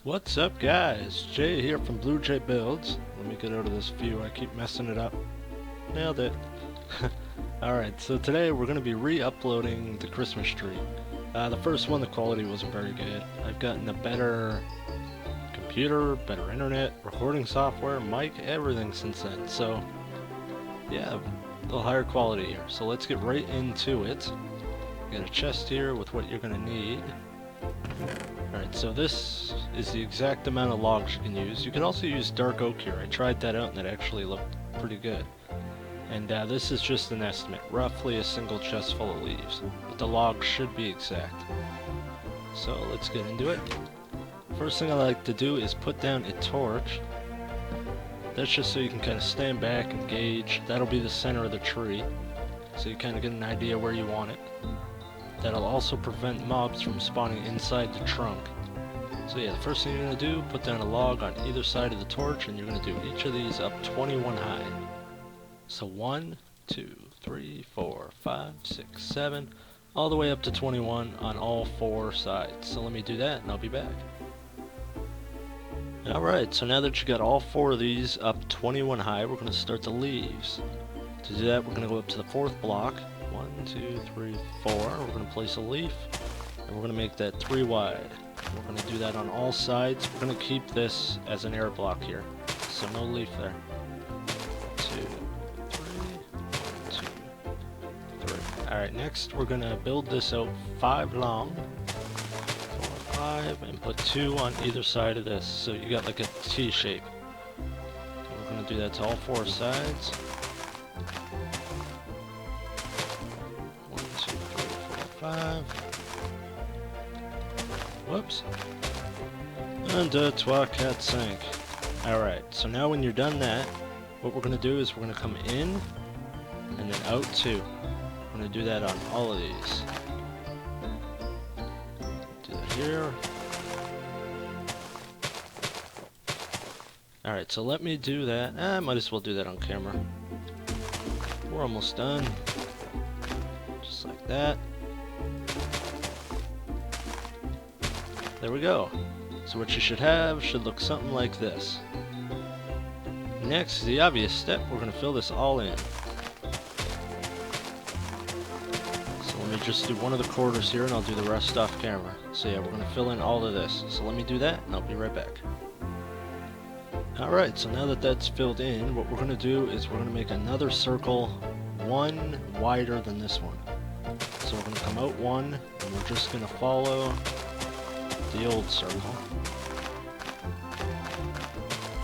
What's up guys, Jay here from Blue Jay Builds. Let me get out of this view, I keep messing it up. Nailed it. Alright, so today we're going to be re-uploading the Christmas tree. The first one, the quality wasn't very good. I've gotten a better computer, better internet, recording software, mic, everything since then. So yeah, a little higher quality here. So let's get right into it. Got a chest here with what you're going to need. Alright, so this is the exact amount of logs you can use. You can also use dark oak here. I tried that out and it actually looked pretty good. And this is just an estimate, roughly a single chest full of leaves. But the logs should be exact. So let's get into it. First thing I like to do is put down a torch. That's just so you can kind of stand back and gauge. That'll be the center of the tree. So you kind of get an idea where you want it. That'll also prevent mobs from spawning inside the trunk. So yeah, the first thing you're going to do, put down a log on either side of the torch, and you're going to do each of these up 21 high. So 1, 2, 3, 4, 5, 6, 7, all the way up to 21 on all 4 sides. So let me do that and I'll be back. Alright, so now that you got all 4 of these up 21 high, we're going to start the leaves. To do that, we're going to go up to the 4th block. 1, 2, 3, 4. We're going to place a leaf, and we're going to make that 3 wide. We're going to do that on all sides. We're going to keep this as an air block here, so no leaf there. 2, 3, 2, 3. Alright, next we're going to build this out 5 long, 4, 5, and put 2 on either side of this, so you got like a T shape. And we're going to do that to all 4 sides. 5. Whoops. And 2, 4, 5. Alright, so now when you're done that, what we're going to do is we're going to come in and then out 2. We're going to do that on all of these. Do that here. Alright, so let me do that. I might as well do that on camera. We're almost done. Just like that. There we go. So what you should have should look something like this. Next, the obvious step, we're going to fill this all in. So let me just do one of the quarters here and I'll do the rest off camera. So yeah, we're going to fill in all of this. So let me do that and I'll be right back. Alright, so now that that's filled in, what we're going to do is we're going to make another circle, one wider than this one. So we're going to come out 1 and we're just going to follow the old circle.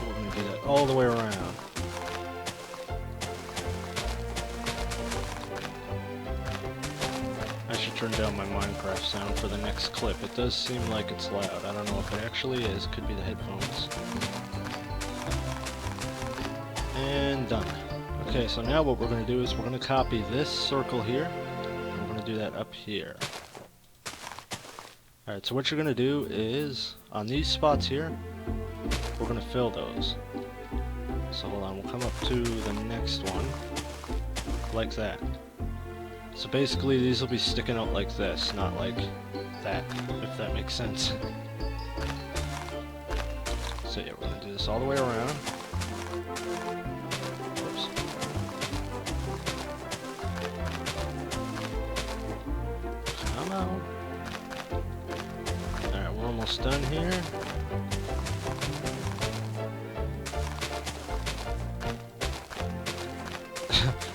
We're going to do that all the way around. I should turn down my Minecraft sound for the next clip. It does seem like it's loud. I don't know if it actually is. Could be the headphones. And done. Okay, so now what we're going to do is we're going to copy this circle here. And we're going to do that up here. Alright, so what you're going to do is, on these spots here, we're going to fill those. So hold on, we'll come up to the next one, like that. So basically these will be sticking out like this, not like that, if that makes sense. So yeah, we're going to do this all the way around. Whoops. Come on. We're almost done here.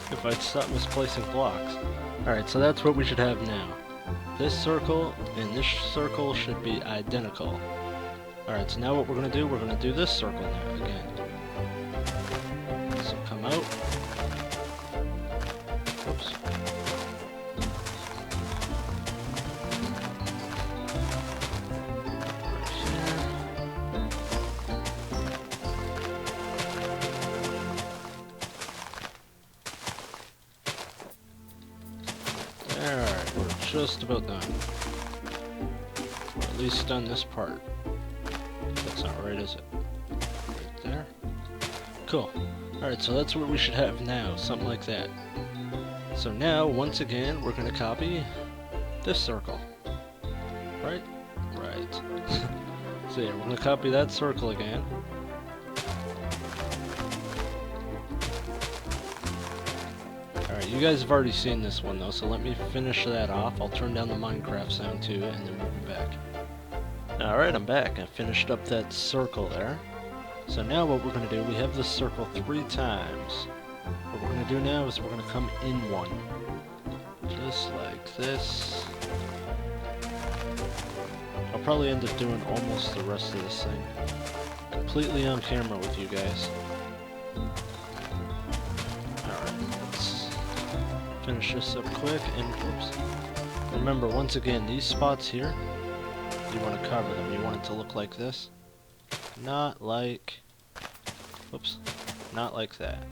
If I'd stop misplacing blocks. Alright, so that's what we should have now. This circle and this circle should be identical. Alright, so now what we're going to do, we're going to do this circle now again. So come out. Whoops. Alright, we're just about done. Or at least done this part. That's not right, is it? Right there. Cool. Alright, so that's what we should have now, something like that. So now, once again, we're going to copy this circle. Right? Right. So yeah, we're going to copy that circle again. Alright, you guys have already seen this one though, so let me finish that off. I'll turn down the Minecraft sound too, and then we'll be back. Alright, I'm back. I finished up that circle there. So now what we're going to do, we have this circle 3 times. What we're going to do now is we're going to come in one. Just like this. I'll probably end up doing almost the rest of this thing completely on camera with you guys. Alright, let's finish this up quick, and whoops. Remember, once again, these spots here, you want to cover them. You want it to look like this. Not like, whoops, not like that.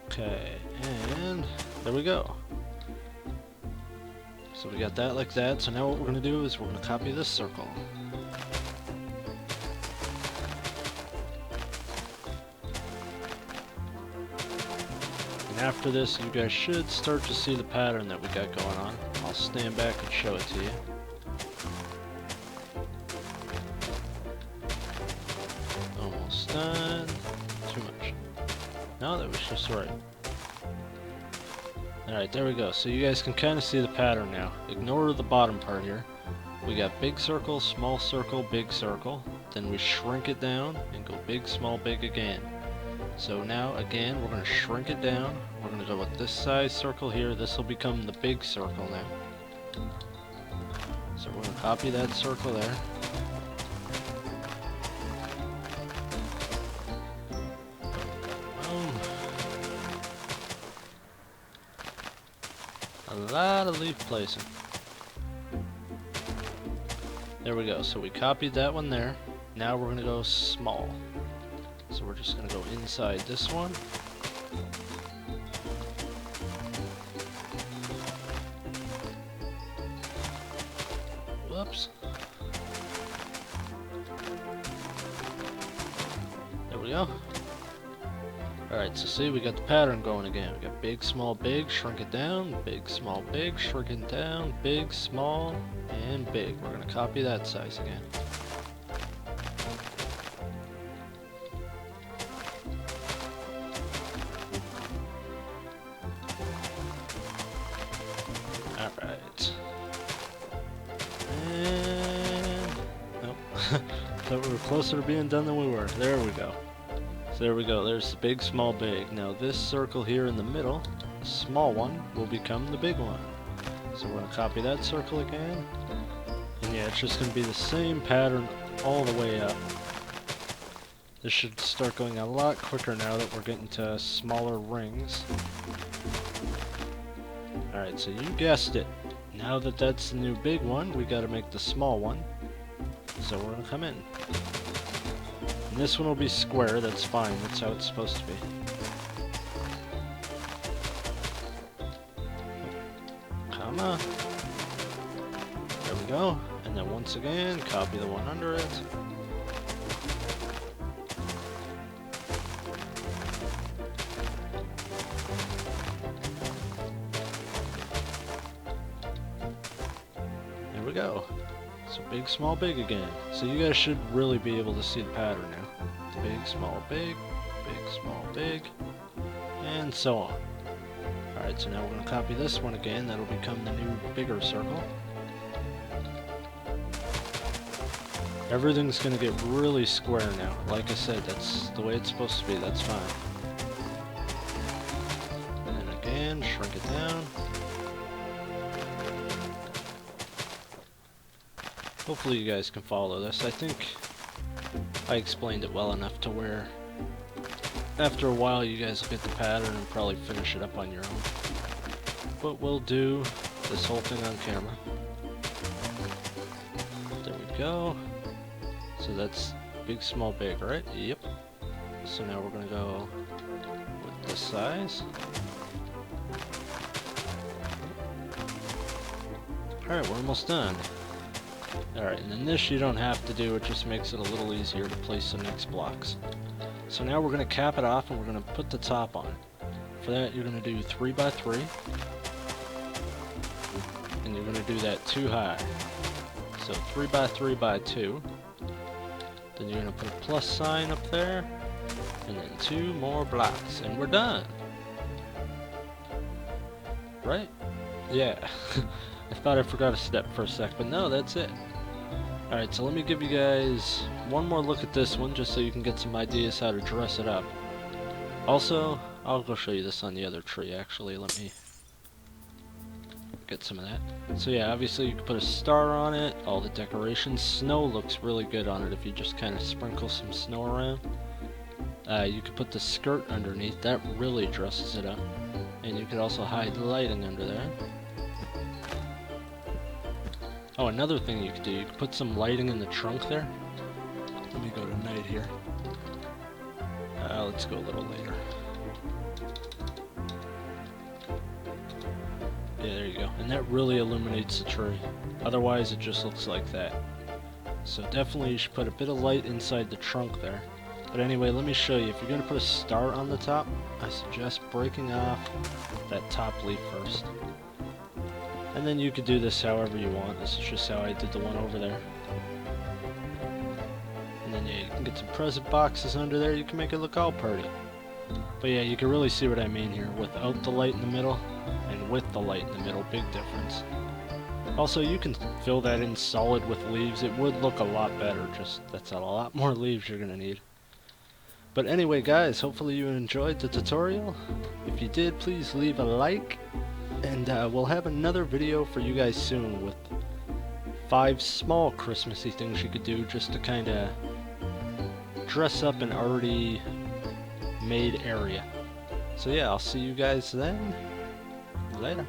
Okay, and there we go. So we got that like that. So now what we're going to do is we're going to copy this circle. And after this, you guys should start to see the pattern that we got going on. I'll stand back and show it to you. Almost done. Too much. No, that was just right. Alright, there we go. So you guys can kind of see the pattern now. Ignore the bottom part here. We got big circle, small circle, big circle. Then we shrink it down and go big, small, big again. So now, again, we're going to shrink it down. We're going to go with this size circle here. This will become the big circle now. So we're going to copy that circle there. A lot of leaf placing. There we go. So we copied that one there. Now we're going to go small. So we're just going to go inside this one. Whoops. There we go. Alright, so see, we got the pattern going again. We got big, small, big, shrink it down, big, small, big, shrink it down, big, small, and big. We're going to copy that size again. Alright. And... nope. Thought we were closer to being done than we were. There we go. So there we go, there's the big, small, big. Now this circle here in the middle, the small one, will become the big one. So we're going to copy that circle again. And yeah, it's just going to be the same pattern all the way up. This should start going a lot quicker now that we're getting to smaller rings. Alright, so you guessed it. Now that that's the new big one, we got to make the small one. So we're going to come in. And this one will be square, that's fine, that's how it's supposed to be. Come on. There we go. And then once again, copy the one under it. There we go. So big, small, big again. So you guys should really be able to see the pattern now. Big, small, big, small, big, and so on. Alright, so now we're going to copy this one again. That'll become the new bigger circle. Everything's going to get really square now. Like I said, that's the way it's supposed to be. That's fine. And then again, shrink it down. Hopefully you guys can follow this. I think I explained it well enough to where after a while you guys will get the pattern and probably finish it up on your own. But we'll do this whole thing on camera. There we go. So that's big, small, big, right? Yep. So now we're going to go with this size. Alright, we're almost done. Alright, and then this you don't have to do, it just makes it a little easier to place the next blocks. So now we're going to cap it off and we're going to put the top on it. For that you're going to do 3 by 3. and you're going to do that 2 high. So 3 by 3 by 2. Then you're going to put a plus sign up there, and then 2 more blocks, and we're done. Right? Yeah. I thought I forgot a step for a sec, but no, that's it. Alright, so let me give you guys one more look at this one, just so you can get some ideas how to dress it up. Also, I'll go show you this on the other tree, actually. Let me get some of that. So yeah, obviously you can put a star on it, all the decorations. Snow looks really good on it if you just kind of sprinkle some snow around. You could put the skirt underneath, that really dresses it up. And you could also hide the lighting under there. Oh, another thing you could do, you could put some lighting in the trunk there. Let me go to night here. Let's go a little later. Yeah, there you go. And that really illuminates the tree. Otherwise, it just looks like that. So definitely you should put a bit of light inside the trunk there. But anyway, let me show you. If you're going to put a star on the top, I suggest breaking off that top leaf first. And then you could do this however you want. This is just how I did the one over there. And then yeah, you can get some present boxes under there. You can make it look all pretty. But yeah, you can really see what I mean here. Without the light in the middle, and with the light in the middle, big difference. Also, you can fill that in solid with leaves. It would look a lot better, just that's a lot more leaves you're gonna need. But anyway guys, hopefully you enjoyed the tutorial. If you did, please leave a like, and we'll have another video for you guys soon with 5 small Christmassy things you could do just to kinda dress up an already made area. So yeah, I'll see you guys then. Later.